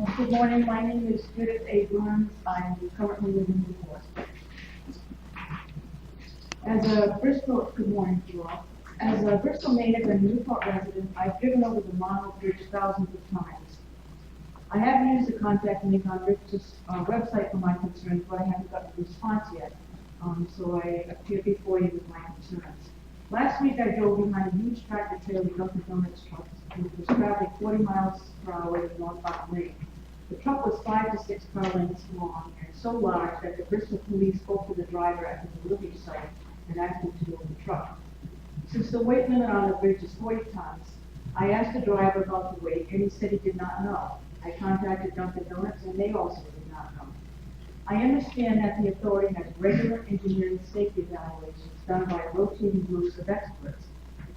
Good morning. My name is Judith A. Burns. I'm currently living in Newport. Good morning to you all. As a Bristol native and Newport resident, I've driven over the Monmouth Bridge thousands of times. I have used the contact link on Rich's website for my concerns, but I haven't gotten a response yet. So I appear before you with my concerns. Last week, I drove behind a huge tractor trailer with Dunkin' Donuts trucks, which was traveling 40 miles per hour in North Park Lane. The truck was 5 to 6 car lengths long and so large that the Bristol police spoke to the driver at the delivery site and asked him to move the truck. Since the weight limit on the bridge is 40 tons, I asked the driver about the weight, and he said he did not know. I contacted Dunkin' Donuts, and they also did not know. I understand that the authority has regular engineering safety evaluations done by rotating groups of experts.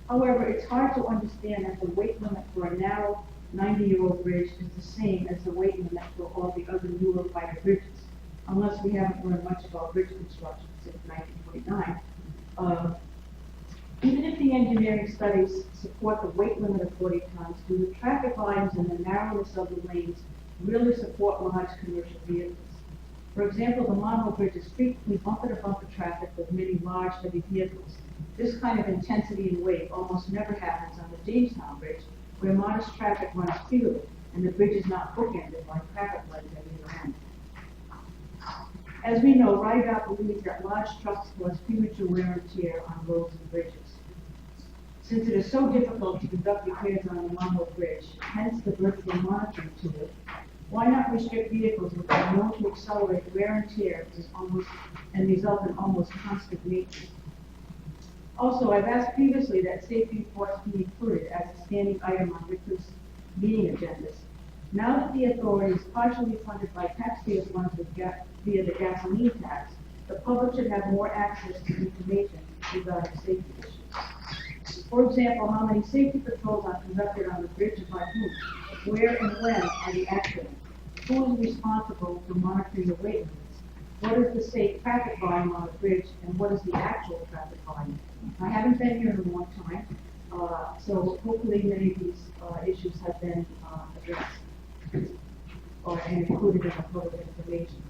However, it's hard to understand that the weight limit for a narrow 90-year-old bridge is the same as the weight limit for all the other newer wider bridges, unless we haven't learned much about bridge construction since 1949. Even if the engineering studies support the weight limit of 40 tons, do the traffic volumes and the narrowness of the lanes really support large commercial vehicles? For example, the Monmouth Bridge is frequently bumper-to-bumper traffic with many large, heavy vehicles. This kind of intensity and weight almost never happens on the Jamestown Bridge, where modest traffic runs freely, and the bridge is not bookended by traffic lights at either end. As we know, RIDOT believes that large trucks cause premature wear and tear on roads and bridges. Since it is so difficult to conduct repairs on the Monmouth Bridge, hence the virtual monitoring tool, why not restrict vehicles which are known to accelerate wear and tear and result in almost constant maintenance? Also, I've asked previously that safety reports be included as a standing item on Rich's meeting agendas. Now that the authority is partially funded by taxpayers' funds via the gasoline tax, the public should have more access to information regarding safety issues. For example, how many safety patrols are conducted on the bridge and by whom? Where and when are the accidents? Who is responsible for monitoring the weight limits? What is the safe traffic volume on the bridge, and what is the actual traffic volume? I haven't been here in a long time, so hopefully many of these issues have been addressed or included in the public information.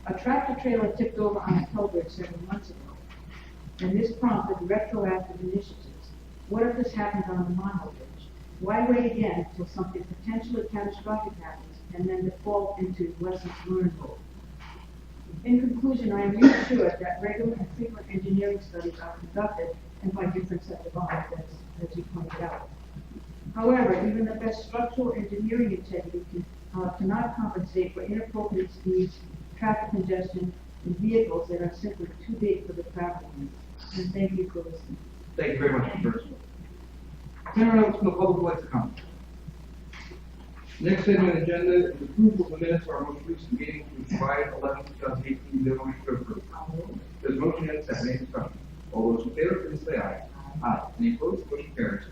A tractor trailer tipped over on a toll bridge several months ago, and this prompted retroactive initiatives. What if this happens on the Monmouth Bridge? Why wait again until something potentially catastrophic happens and then default into lessons learned mode? In conclusion, I am reassured that regular and frequent engineering studies are conducted and by different sets of eyes, as you pointed out. However, even the best structural engineering integrity cannot compensate for inappropriate speeds, traffic congestion, and vehicles that are simply too big for the travel lane. And thank you for listening. Thank you very much, Mr. Burns. Turn from the public would like to comment. Next item on the agenda is approval of the minutes of our most recent meeting, which was July 11, 2018. Bill, motion to approve. There's a motion and a second. Any discussion? All those in favor, please say aye. Aye. Any opposed? Motion carries.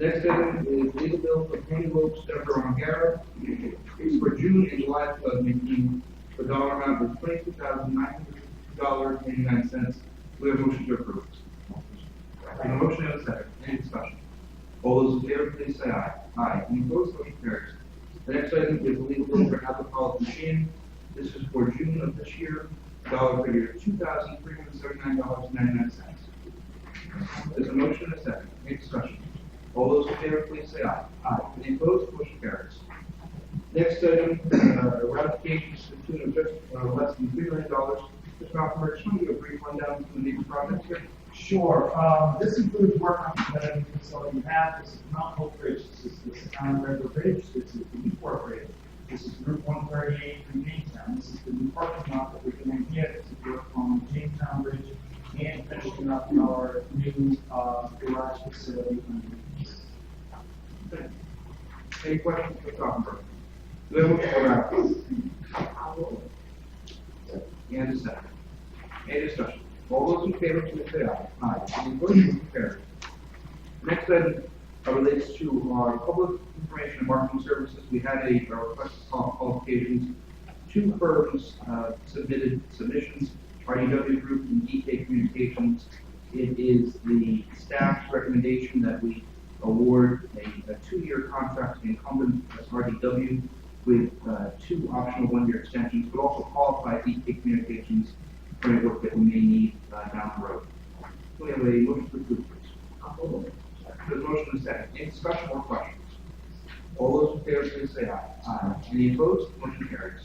Next item is legal bill for Tony Lopes, Deborah Ongara, for June and July 2018, for dollar amount of $22,900.89. We have a motion to approve. There's a motion and a second. Any discussion? All those in favor, please say aye. Aye. Any opposed? Motion carries. The next item is the legal bill for alcoholic machine. This is for June of this year. Dollar figure $2,379.99. There's a motion and a second. Any discussion? All those in favor, please say aye. Aye. Any opposed? Motion carries. Next item, ratification to the tune of just less than $3 million. Mr. Malcolm, just want to give a brief rundown from the major projects here. Sure. This includes work on the Connecticut facility we have. This is Mount Hope Bridge. This is the Town River Bridge. This is the Newport Bridge. This is Route 138 through Jamestown. This is the new parking lot that we're doing here. This is work on Jamestown Bridge and finishing up our new garage facility. Any questions for Dr. Do we have a motion for that? And a second. Any discussion? All those in favor, please say aye. Aye. Any opposed? Motion carries. Next item relates to our public information and marketing services. We had a request for qualifications. Two firms submitted submissions, RDW Group and DK Communications. It is the staff's recommendation that we award a 2-year contract to the incumbent as RDW with 2 optional 1-year extensions, but also qualify DK Communications for any work that we may need down the road. Do we have a motion to approve, please? There's a motion and a second. Any discussion or questions? All those in favor, please say aye. Aye. Any opposed? Motion carries.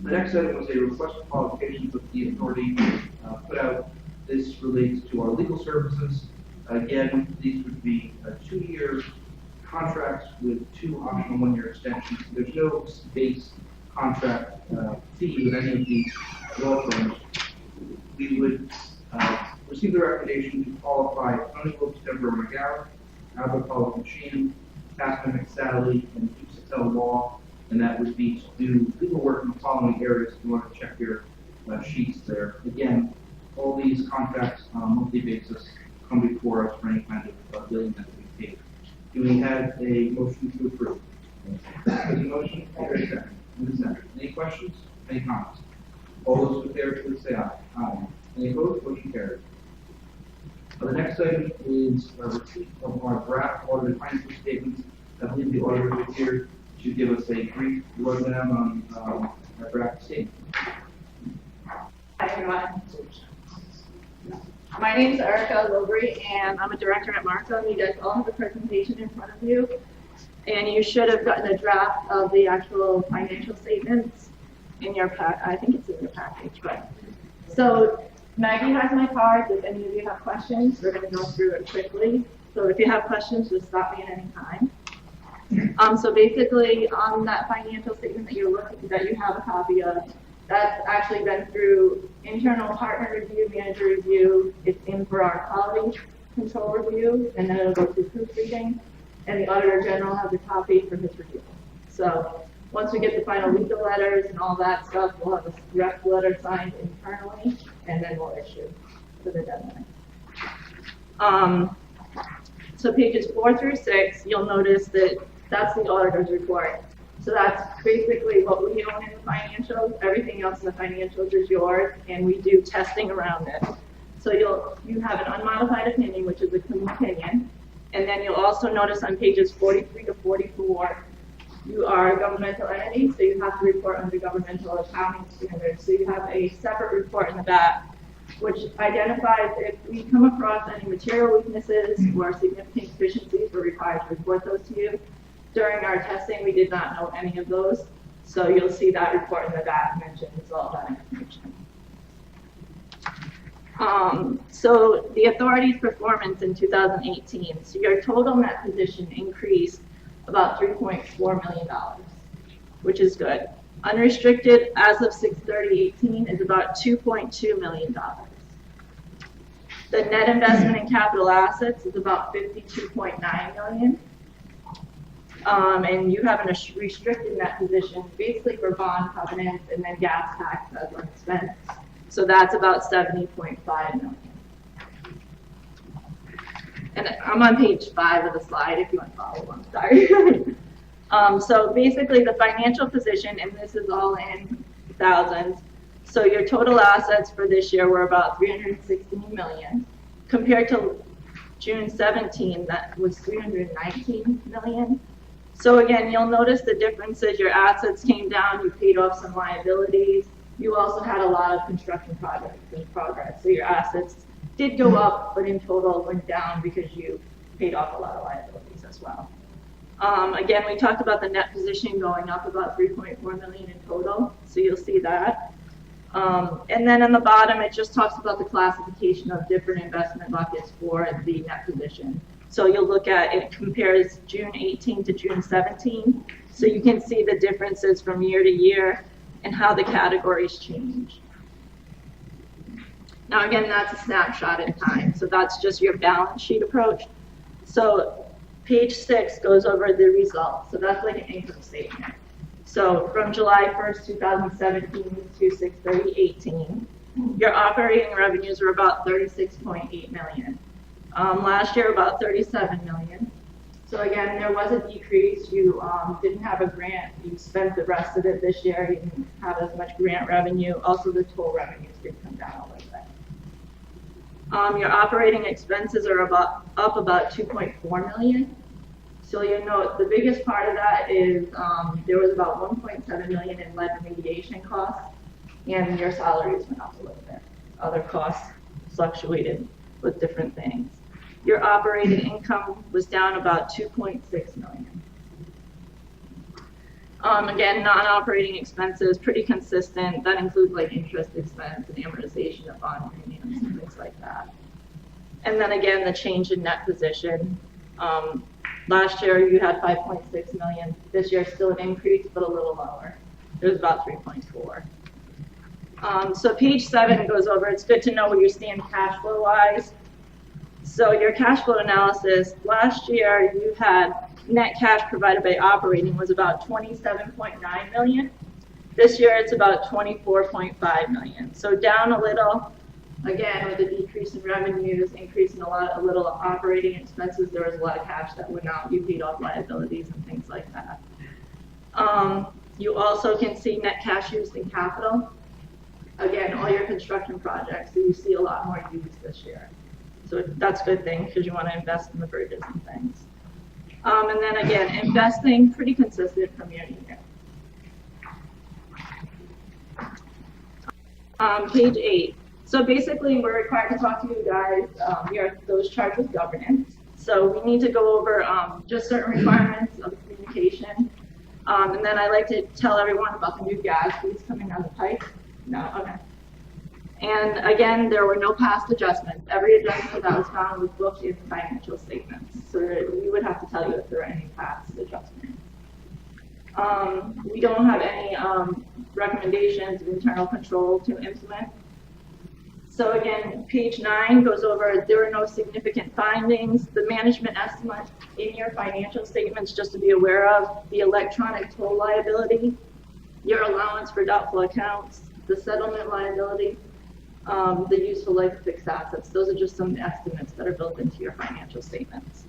The next item was a request for qualifications that the authority put out. This relates to our legal services. Again, these would be 2-year contracts with 2 optional 1-year extensions. There's no base contract fee with any of these law firms. We would receive the recommendation to qualify Honeywell, Denver, McGowan, Albert College Machine, Passman McSally, and Duke Law, and that would be to do legal work in the following areas. If you want to check your sheets there. Again, all these contracts on a monthly basis come before us for any kind of billing that we pay. Do we have a motion to approve? Any motion? Any questions? Any comments? All those in favor, please say aye. Aye. Any opposed? Motion carries. The next item is a receipt of our draft audited financial statements. I believe the auditor is here to give us a brief rundown on our draft statement. Hi, everyone. My name is Erica Lowry, and I'm a director at Markham. You guys all have a presentation in front of you, and you should have gotten a draft of the actual financial statements in your pack. I think it's in your package, but so Maggie has my card. If any of you have questions, we're going to go through it quickly. So if you have questions, just stop me at any time. So basically, on that financial statement that you have a copy of, that's actually been through internal partner review, manager review. It's in for our quality control review, and then it'll go through proofreading, and the auditor general has a copy for his review. So once we get the final legal letters and all that stuff, we'll have a rep letter signed internally, and then we'll issue to the deadline. So pages 4 through 6, you'll notice that that's the auditor's report. So that's basically what we own in the financials. Everything else in the financials is yours, and we do testing around it. So you have an unmodified opinion, which is a clean opinion, and then you'll also notice on pages 43 to 44, you are a governmental entity, so you have to report under governmental accounting standards. So you have a separate report in the back, which identifies if we come across any material weaknesses or significant deficiencies, we're required to report those to you. During our testing, we did not know any of those, so you'll see that report in the back mentions all that information. So the authority's performance in 2018, so your total net position increased about $3.4 million, which is good. Unrestricted as of 6/30/18 is about $2.2 million. The net investment in capital assets is about $52.9 million. And you have a restricted net position basically for bond covenants and then gas tax as an expense. So that's about $70.5 million. And I'm on page 5 of the slide if you want to follow along, sorry. So basically the financial position, and this is all in thousands, so your total assets for this year were about $316 million. Compared to June 17, that was $319 million. So again, you'll notice the differences. Your assets came down, you paid off some liabilities. You also had a lot of construction projects in progress. So your assets did go up, but in total went down because you paid off a lot of liabilities as well. Again, we talked about the net position going up about $3.4 million in total. So you'll see that. And then on the bottom, it just talks about the classification of different investment buckets for the net position. So you'll look at, it compares June 18 to June 17. So you can see the differences from year to year and how the categories change. Now again, that's a snapshot in time. So that's just your balance sheet approach. So page 6 goes over the results. So that's like an income statement. So from July 1st, 2017 to 6/30/18, your operating revenues were about $36.8 million. Last year, about $37 million. So again, there was a decrease. You didn't have a grant. You spent the rest of it this year. You didn't have as much grant revenue. Also, the toll revenues did come down a little Your operating expenses are up about 2.4 million. So you know, the biggest part of that is, there was about 1.7 million in lead remediation costs, and your salaries went up a little bit. Other costs fluctuated with different things. Your operating income was down about 2.6 million. Again, non-operating expenses, pretty consistent. That includes like interest expense and amortization of bond premiums and things like that. And then again, the change in net position. Last year you had 5.6 million. This year still an increase, but a little lower. It was about 3.4. So page 7 goes over, it's good to know where you stand cash flow wise. So your cash flow analysis, last year you had net cash provided by operating was about 27.9 million. This year it's about 24.5 million. So down a little, again, with the decrease in revenues, increase in a little operating expenses, there was a lot of cash that went out. You paid off liabilities and things like that. You also can see net cash used in capital. Again, all your construction projects, so you see a lot more used this year. So that's a good thing because you want to invest in the bridges and things. And then again, investing pretty consistent from year to year. Page 8. So basically, we're required to talk to you guys. Those charged with governance. So we need to go over just certain requirements of communication. And then I like to tell everyone about the new gas fees coming down the pipe. No, okay. And again, there were no past adjustments. Every adjustment that was found was booked in financial statements. So we would have to tell you if there are any past adjustments. We don't have any recommendations of internal control to implement. So again, page 9 goes over, there are no significant findings. The management estimate in your financial statements, just to be aware of, the electronic toll liability, your allowance for doubtful accounts, the settlement liability, the useful life of fixed assets. Those are just some estimates that are built into your financial statements.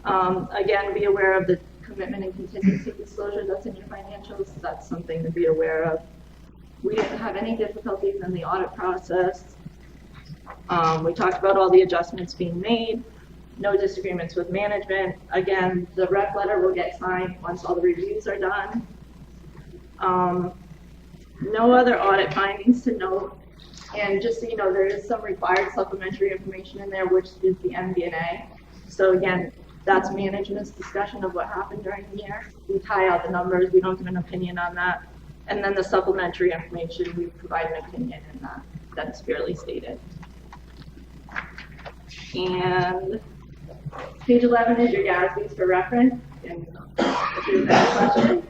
Again, be aware of the commitment and contingency disclosure that's in your financials. That's something to be aware of. We didn't have any difficulties in the audit process. We talked about all the adjustments being made. No disagreements with management. Again, the rep letter will get signed once all the reviews are done. No other audit findings to note. And just so you know, there is some required supplementary information in there, which is the MD&A. So again, that's management's discussion of what happened during the year. We tie out the numbers, we don't give an opinion on that. And then the supplementary information, we provide an opinion in that. That's fairly stated. And page 11 is your GASBs for reference. And if there's any questions.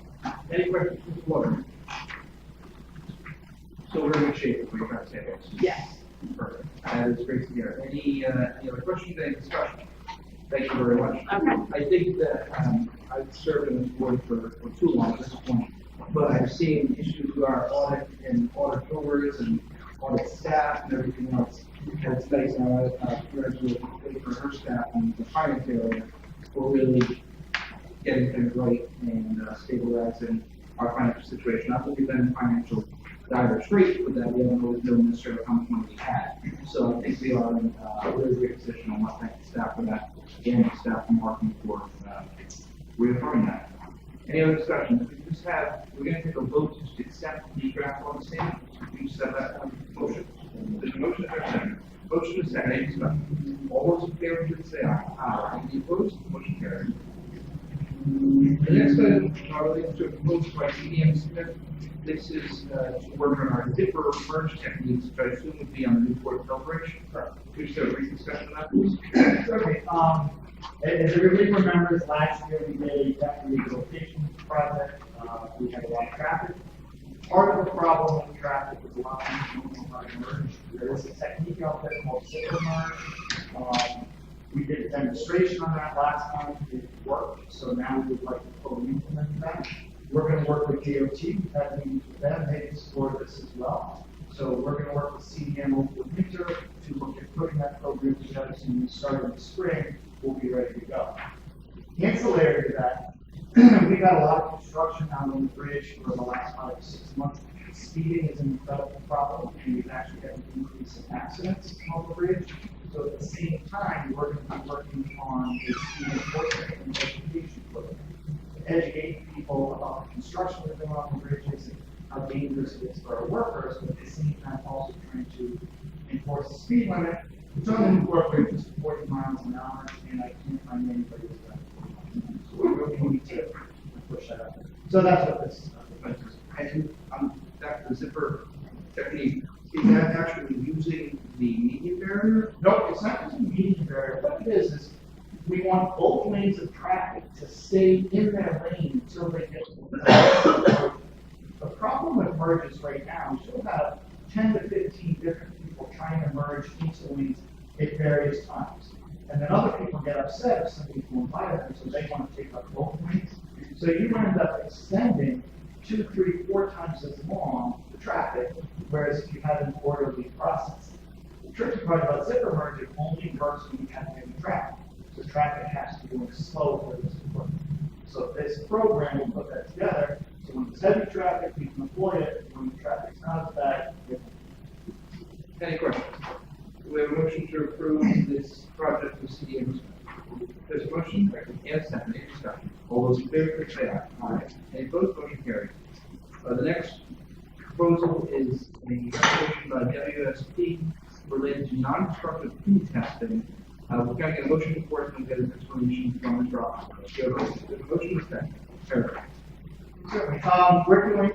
Any questions from the floor? So we're in good shape, if we're trying to say this. Yes. Perfect. That is great to hear. Any other questions, any discussion? Thank you very much. Okay. I think that I've served in this board for too long at this point, but I've seen issues with our audit and auditors and audit staff and everything else. And it's nice now for her staff and the finance area, we're really getting things right and stabilizing our financial situation. Not that we've been in financial dire straits with that, we don't always know necessarily how much money we had. So I think we are in a really great position. I want to thank the staff for that, and the staff from marketing for reaffirming that. Any other discussion? We're going to take a vote to accept the draft on the statement. We just have that motion. There's a motion and a second. Motion is second. Any discussion? All those in favor, please say aye. Aye. Any opposed? Motion carries. The next item relates to a proposal by CDM Smith. This is to work on our dipper merge techniques, which I assume would be on the Newport Celebration. Could you just have a brief discussion on that, please? Okay, as everybody remembers, last year we made that rehabilitation project. We had a lot of traffic. Part of the problem with traffic is a lot of people don't know how to merge. There is a technique out there called zipper merge. We did a demonstration on that last time. It worked, so now we would like to fully implement that. We're going to work with DOT. We've had meetings with them. They explore this as well. So we're going to work with CDM over the winter to look at putting that program together. So when we start in the spring, we'll be ready to go. Ancillary to that, we've had a lot of construction out on the bridge for the last 5 to 6 months. Speeding is an incredible problem, and we've actually had an increase in accidents on the bridge. So at the same time, we're going to be working on a speed enforcement and education program to educate people about the construction we're doing on the bridges and how dangerous it is for our workers, but at the same time also trying to enforce the speed limit, which on the Newport Bridge is 40 miles an hour, and I can't find anybody who's got 40 miles an hour. So we really need to push that up. So that's what this is. And, that the zipper technique, is that actually using the median barrier? No, it's not just a median barrier. What it is we want both lanes of traffic to stay in their lane until they get to the The problem with merges right now is you'll have 10 to 15 different people trying to merge into lanes at various times. And then other people get upset if somebody's going by them, so they want to take up both lanes. So you end up extending 2, 3, 4 times as long the traffic, whereas if you had an orderly process. The tricky part about zipper merge, it only works when you have heavy traffic. So traffic has to be going slow for this to work. So this program will put that together, so when it's heavy traffic, we can avoid it, when the traffic's not as bad, we can. Any questions? Do we have a motion to approve this project with CDM? There's a motion, and a second, any discussion? All those in favor, please say aye. Aye. Any opposed, motion carries. The next proposal is a resolution by WSP related to non-destructive food testing. We're going to get a motion before us and get an explanation from Mr. Officer. So there's a motion is second. Eric. Certainly.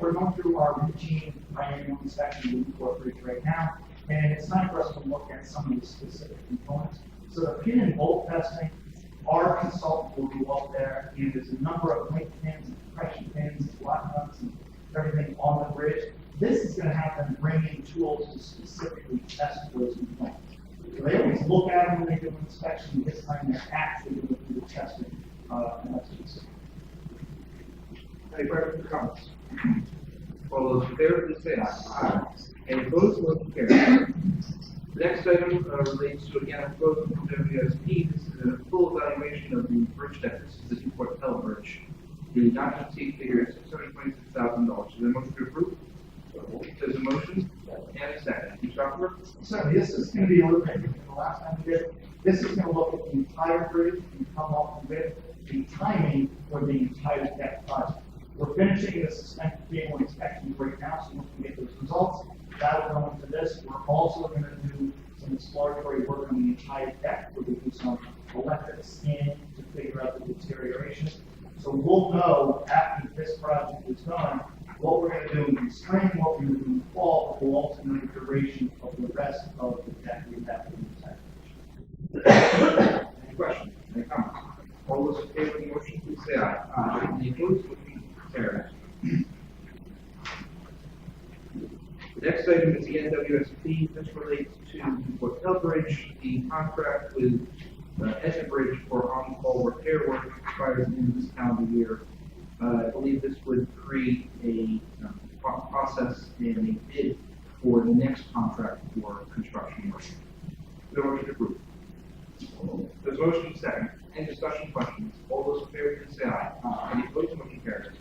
We're going through our routine biannual inspection of the Newport Bridge right now, and it's time for us to look at some of the specific components. So the pin and bolt testing, our consultant will go up there, and there's a number of link pins and compression pins and block nuts and everything on the bridge. This is going to have them bring in tools to specifically test those components. So they always look at them when they do an inspection. This time they're actually going to do the testing, and that's specific. Any questions or comments? All those in favor, please say aye. Aye. Any opposed, motion carries. The next item relates to, again, a proposal from WSP. This is a full evaluation of the bridge deck. This is the Newport Pell Bridge. The not-to-exceed figure is $626,000. Is there a motion to approve? There's a motion and a second. Mr. Zuckerberg? Certainly, this is going to be a little bit different than the last time we did it. This is going to look at the entire bridge and come up with the timing for the entire deck project. We're finishing the suspended cable inspection right now, so once we get those results, that'll go into this. We're also going to do some exploratory work on the entire deck. We're going to do some electric scanning to figure out the deterioration. So we'll know after this project is done what we're going to do in the spring, what we're going to do in the fall, but we'll also know the duration of the rest of the deck we have in the entire. Any questions? Any comments? All those in favor of the motion, please say aye. Aye. Any opposed, motion carries. The next item is the NWSP. This relates to Newport Pell Bridge. The contract with Etna Bridge for on-call repair work expires in this calendar year. I believe this would create a process and a bid for the next contract for construction work. The motion approved. There's a motion second. Any discussion, questions? All those in favor, please say aye. Aye. Any opposed, motion carries.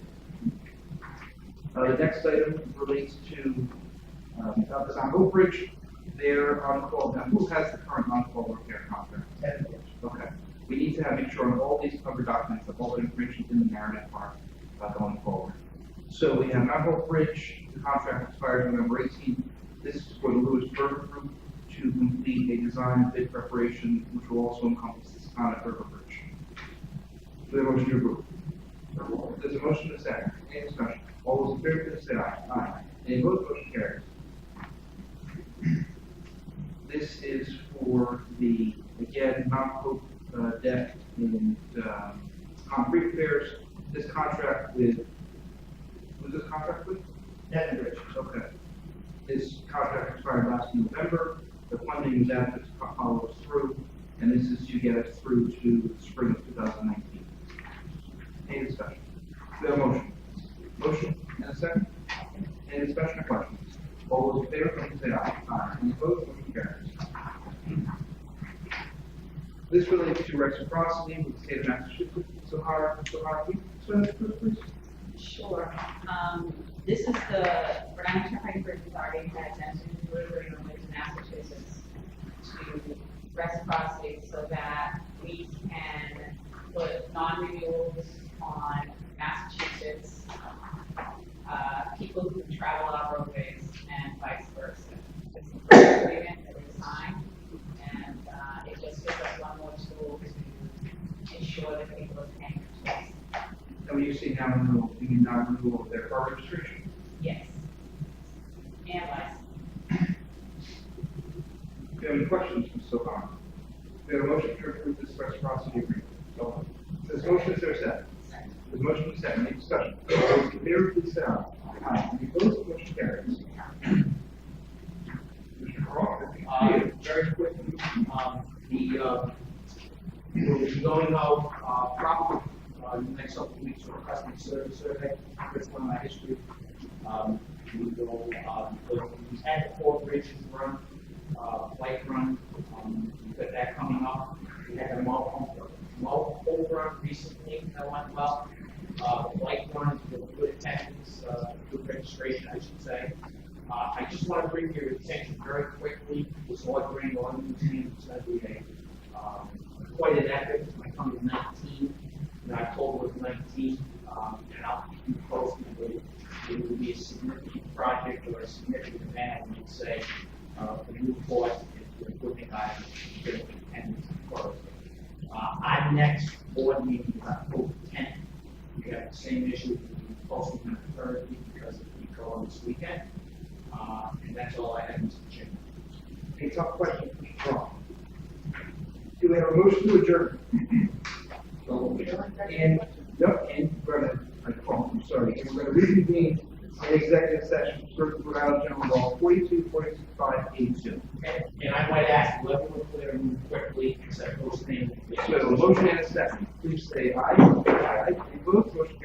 The next item relates to the San Hope Bridge. They're on call. Now, who has the current on-call repair contract? Okay. We need to make sure on all these cover documents that all the information in the narrative are going forward. So we have Mount Hope Bridge. The contract expires November 18th. This is for the Lewis Berger Group to complete a design and bid preparation, which will also encompass the Secana River Bridge. Do we have a motion to approve? There's a motion to second. Any discussion? All those in favor, please say aye. Aye. Any opposed, motion carries. This is for the, again, Mount Hope deck and concrete repairs. This contract with, who's this contract with? Etna Bridge. Okay. This contract expired last November. The funding is after it follows through, and this is to get us through to the spring of 2019. Any discussion? We have a motion. Motion and a second. Any discussion or questions? All those in favor, please say aye. Aye. Any opposed, motion carries. This relates to reciprocity with the state of Massachusetts. So, please explain this, please. Sure. This is the Brown Turnpike Bridge Authority has entered into an agreement with Massachusetts to reciprocity so that we can put non-renewals on Massachusetts, people who travel our roadways and vice versa. It's the first agreement that we signed, and it just gives us one more tool to ensure that people are paying their tolls. And when you say non-renewal, you mean non-renewal of their car registration? Yes. And license. Do you have any questions, Mr. O'Connor? We have a motion to approve this reciprocity agreement. So, this motion is there a second? The motion is second. Any discussion? Those in favor, please say aye. Aye. Any opposed? Motion carries. Mr. Carl, Very quickly, we'll be going out, probably, in the next couple of weeks for a customer service survey, first one in my history. We will, we've had the 4 bridges run, flight run, we've got that coming up. We had a multiple run recently, that went well. The flight run, with good attendance, good registration, I should say. I just want to bring your attention very quickly, this ordering on museum is going to be quite an effort. It's going to come to 19, in October of 19, and I'll keep you posted. It will be a significant project or a significant event, I would say, for new force and for equipment items, and for our next board meeting is October 10th. We have the same issue, we'll be posting on Thursday because of Pico on this weekend. And that's all I have, Mr. Chairman. any tough questions, Mr. Carl? Do we have a motion to adjourn? And, yep, and we're gonna, I'm sorry, and we're gonna reconvene in executive session, pursuant to Rhode Island General Law 42, And I might ask, let me clear and move quickly, instead of those things. So, a motion and a second, please say aye. Aye. Any opposed? Motion